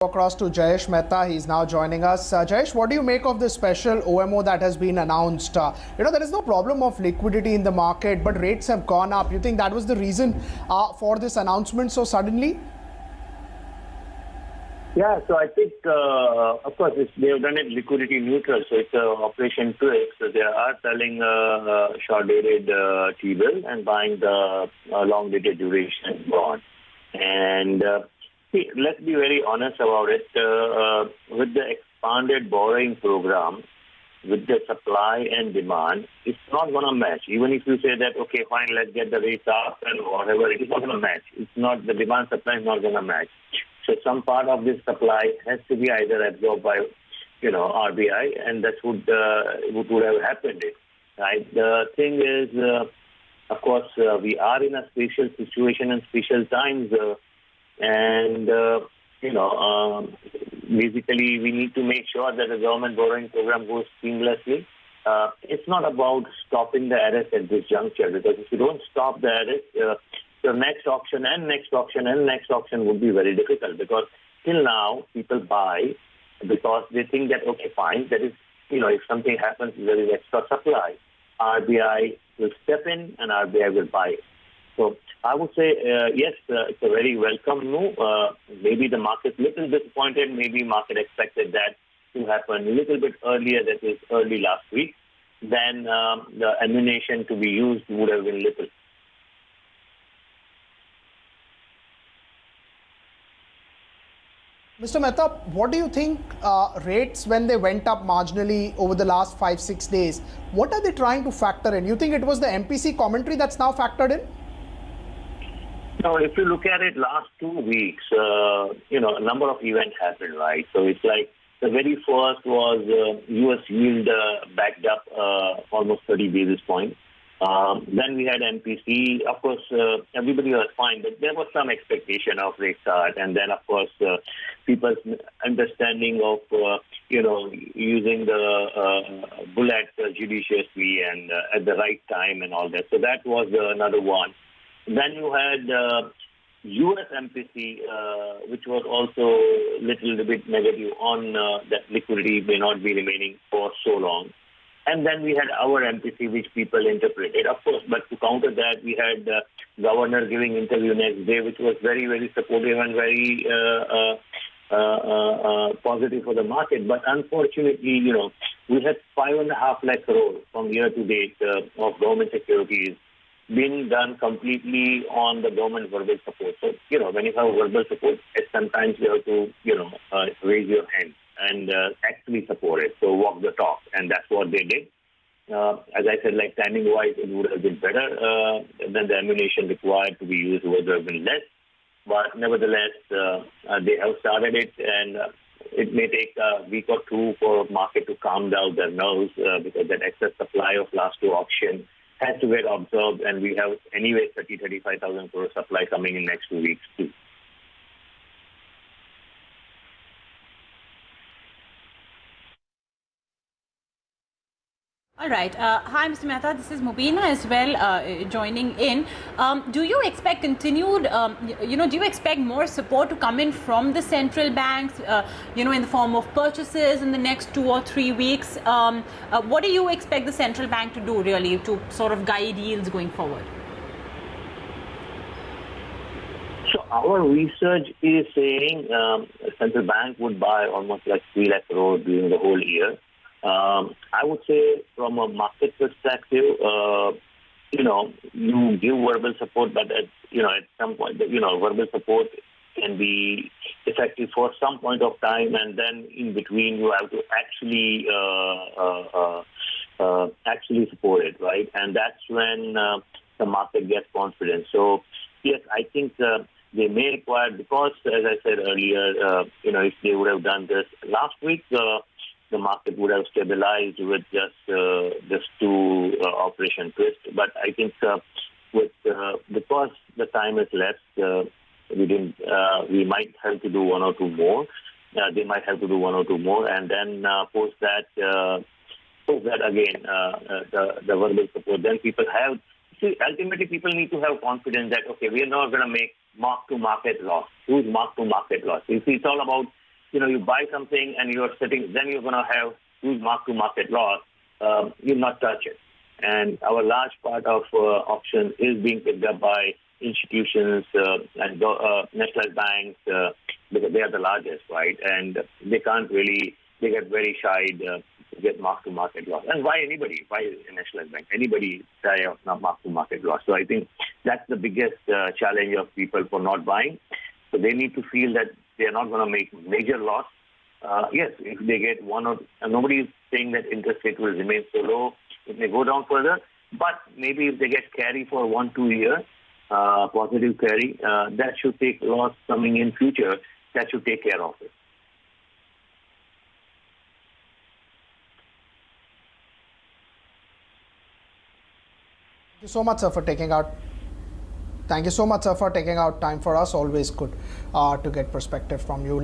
Across to Jayesh Mehta. He's now joining us. Jayesh, what do you make of this special OMO that has been announced? There is no problem of liquidity in the market, but rates have gone up. You think that was the reason for this announcement so suddenly? Yeah, so I think, of course, they have done it liquidity neutral, so it's operation twist. So they are selling short-dated T-bill and buying the long-dated duration bond. And see, let's be very honest about it. With the expanded borrowing program, with the supply and demand, it's not going to match. Even if you say that, okay, fine, let's get the rates up and whatever, it's not going to match. It's not, the demand supply is not going to match. So some part of this supply has to be either absorbed by, RBI, and that's what would have happened, right? The thing is, of course, we are in a special situation and special times, basically we need to make sure that the government borrowing program goes seamlessly. It's not about stopping the arrest at this juncture, because if you don't stop the arrest, the next auction and next auction and next auction would be very difficult, because till now people buy because they think that, okay, fine, that is, if something happens, there is extra supply. RBI will step in and RBI will buy it. So I would say, yes, it's a very welcome move. Maybe the market's a little disappointed. Maybe market expected that to happen a little bit earlier, that is early last week. Then the ammunition to be used would have been little. Mr. Mehta, what do you think rates, when they went up marginally over the last 5-6 days, what are they trying to factor in? You think it was the MPC commentary that's now factored in? Now, if you look at it, last 2 weeks, a number of events happened, right? So it's like the very first was U.S. yield backed up almost 30 basis points. Then we had MPC. Of course, everybody was fine, but there was some expectation of rate cut. And then, of course, people's understanding of, using the bullet judiciously and at the right time and all that. So that was another one. Then you had U.S. MPC, which was also a little bit negative on that liquidity may not be remaining for so long. And then we had our MPC, which people interpreted, of course. But to counter that, we had governor giving interview next day, which was very, very supportive and very positive for the market. But unfortunately, we had 5.5 lakh crores from year to date of government securities being done completely on the government verbal support. So, when you have verbal support, sometimes you have to, raise your hand and actually support it. So walk the talk. And that's what they did. As I said, like timing-wise, it would have been better than the ammunition required to be used would have been less. But nevertheless, they have started it, and it may take a week or two for market to calm down their nerves because that excess supply of last two auctions has to get absorbed, and we have anyway 35,000 crore supply coming in next 2 weeks too. All right. Hi, Mr. Mehta. This is Mubina as well joining in. Do you expect continued, do you expect more support to come in from the central banks, in the form of purchases in the next 2 or 3 weeks? What do you expect the central bank to do really to sort of guide yields going forward? So our research is saying central bank would buy almost like 3 lakh crore during the whole year. I would say from a market perspective, you give verbal support, but at some point, verbal support can be effective for some point of time, and then in between you have to actually support it, right? And that's when the market gets confidence. So yes, I think they may require, because as I said earlier, if they would have done this last week, the market would have stabilized with just two operation twist. But I think because the time is less, we might have to do one or two more. They might have to do one or two more, and then post that again, the verbal support. Then people have, ultimately people need to have confidence that, okay, we are not going to make mark-to-market loss. Huge mark-to-market loss. It's all about you buy something and you're sitting, then you're going to have huge mark-to-market loss. You'll not touch it. And our large part of options is being picked up by institutions and nationalized banks because they are the largest, right? And they can't really, they get very shy to get mark-to-market loss. And why anybody? Why a nationalized bank? Anybody shy of mark-to-market loss? So I think that's the biggest challenge of people for not buying. So they need to feel that they're not going to make major loss. Yes, if they get one or nobody is saying that interest rate will remain so low, it may go down further. But maybe if they get carry for 1-2 years, positive carry, that should take loss coming in future. That should take care of it. Thank you so much, sir, for taking out. Thank you so much, sir, for taking out time for us. Always good to get perspective from you.